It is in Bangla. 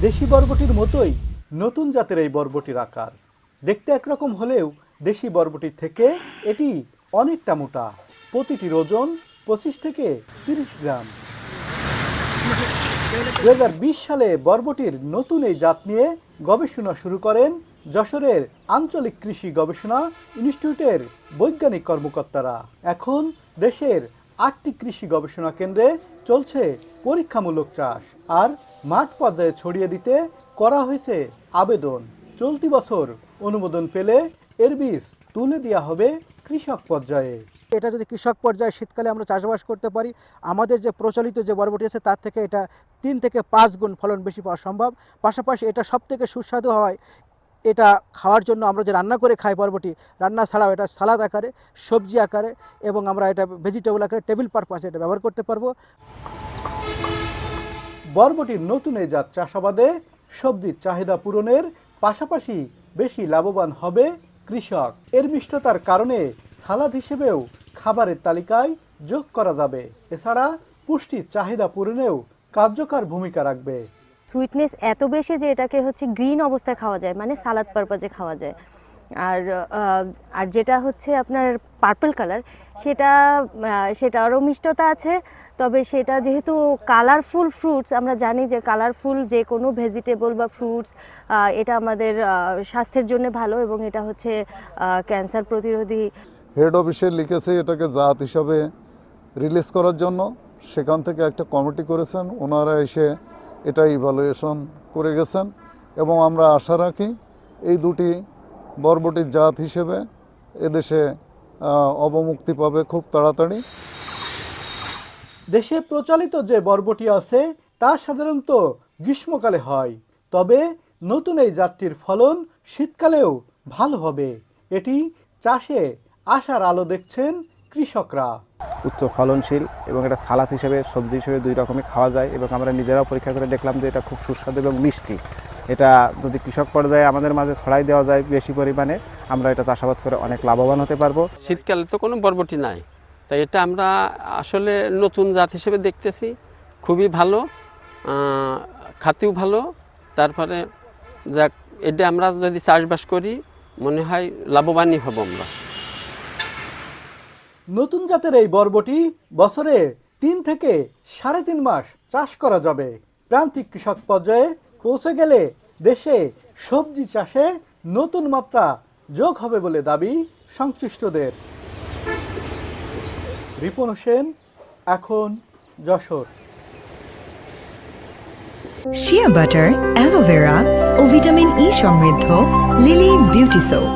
দেশি বরবটির মতোই নতুন জাতের এই বরবটির আকার। দেখতে একরকম হলেও দেশি বরবটির থেকে এটি অনেকটা মোটা। প্রতিটির ওজন 25 থেকে 30 গ্রাম। 2020 সালে বরবটির নতুন এই জাত নিয়ে গবেষণা শুরু করেন যশোরের আঞ্চলিক কৃষি গবেষণা ইনস্টিটিউটের বৈজ্ঞানিক কর্মকর্তারা। এখন দেশের 8টি কৃষি গবেষণা কেন্দ্রে চলছে পরীক্ষামূলক চাষ, আর মাঠ পর্যায়ে ছড়িয়ে দিতে করা হয়েছে আবেদন। চলতি বছর অনুমোদন পেলে এর বীজ তুলে দেওয়া হবে কৃষক পর্যায়ে। এটা যদি কৃষক পর্যায়ে শীতকালে আমরা চাষবাস করতে পারি, আমাদের যে প্রচলিত যে বরবটি আছে তার থেকে এটা 3 থেকে 5 গুণ ফলন বেশি পাওয়া সম্ভব। পাশাপাশি এটা সবথেকে সুস্বাদু হওয়ায় এটা খাওয়ার জন্য আমরা যে রান্না করে খাই বরবটি, রান্না ছাড়াও এটা সালাদ আকারে, সবজি আকারে এবং আমরা এটা ভেজিটেবল আকারে টেবিল পারপাসে এটা ব্যবহার করতে পারবো। বরবটির নতুন এই জাত চাষাবাদে সবজির চাহিদা পূরণের পাশাপাশি বেশি লাভবান হবে কৃষক। এর মিষ্টতার কারণে সালাদ হিসেবেও খাবারের তালিকায় যোগ করা যাবে। এছাড়া পুষ্টির চাহিদা পূরণেও কার্যকর ভূমিকা রাখবে। সুইটনেস এত বেশি যে এটাকে গ্রিন অবস্থায় খাওয়া যায়, মানে সালাদ পারপাজে খাওয়া যায়। আর যেটা হচ্ছে আপনার পার্পল কালার, সেটারও মিষ্টতা আছে। তবে সেটা যেহেতু কালারফুল ফ্রুটস, আমরা জানি যে কালারফুল যে কোনো ভেজিটেবল বা ফ্রুটস এটা আমাদের স্বাস্থ্যের জন্য ভালো, এবং এটা হচ্ছে ক্যান্সার প্রতিরোধী। হেড অফিসে লিখেছে এটাকে জাত হিসাবে রিলিজ করার জন্য। সেখান থেকে একটা কমিটি করেছেন, ওনারা এসে এটা ইভালুয়েশন করে গেছেন, এবং আমরা আশা রাখি এই দুটি বরবটির জাত হিসেবে এদেশে অবমুক্তি পাবে খুব তাড়াতাড়ি। দেশে প্রচলিত যে বরবটি আছে তা সাধারণত গ্রীষ্মকালে হয়, তবে নতুন এই জাতটির ফলন শীতকালেও ভালো হবে। এটি চাষে আশার আলো দেখছেন কৃষকরা। উচ্চ ফলনশীল এবং এটা সালাদ হিসেবে, সবজি হিসেবে 2 রকমই খাওয়া যায়, এবং আমরা নিজেরাও পরীক্ষা করে দেখলাম যে এটা খুব সুস্বাদু এবং মিষ্টি। এটা যদি কৃষক পর্যায়ে আমাদের মাঝে ছড়াই দেওয়া যায় বেশি পরিমাণে, আমরা এটা চাষাবাদ করে অনেক লাভবান হতে পারবো। শীতকালে তো কোনো বরবটি নাই, তাই এটা আমরা আসলে নতুন জাত হিসেবে দেখতেছি। খুবই ভালো, খাতেও ভালো। তারপরে যাক, এটা আমরা যদি চাষবাস করি মনে হয় লাভবানই হব আমরা। নতুন জাতের এই বরবটি বছরে 3 থেকে 3.5 মাস চাষ করা যাবে। প্রান্তিক কৃষক পর্যায়ে পৌঁছে গেলে দেশে সবজি চাষে নতুন মাত্রা যোগ হবে বলে দাবি সংশ্লিষ্টদের। রিপন হোসেন, এখন যশোর। শিয়া বাটার, অ্যালোভেরা ও ভিটামিন ই সমৃদ্ধ লিলি বিউটি সোপ।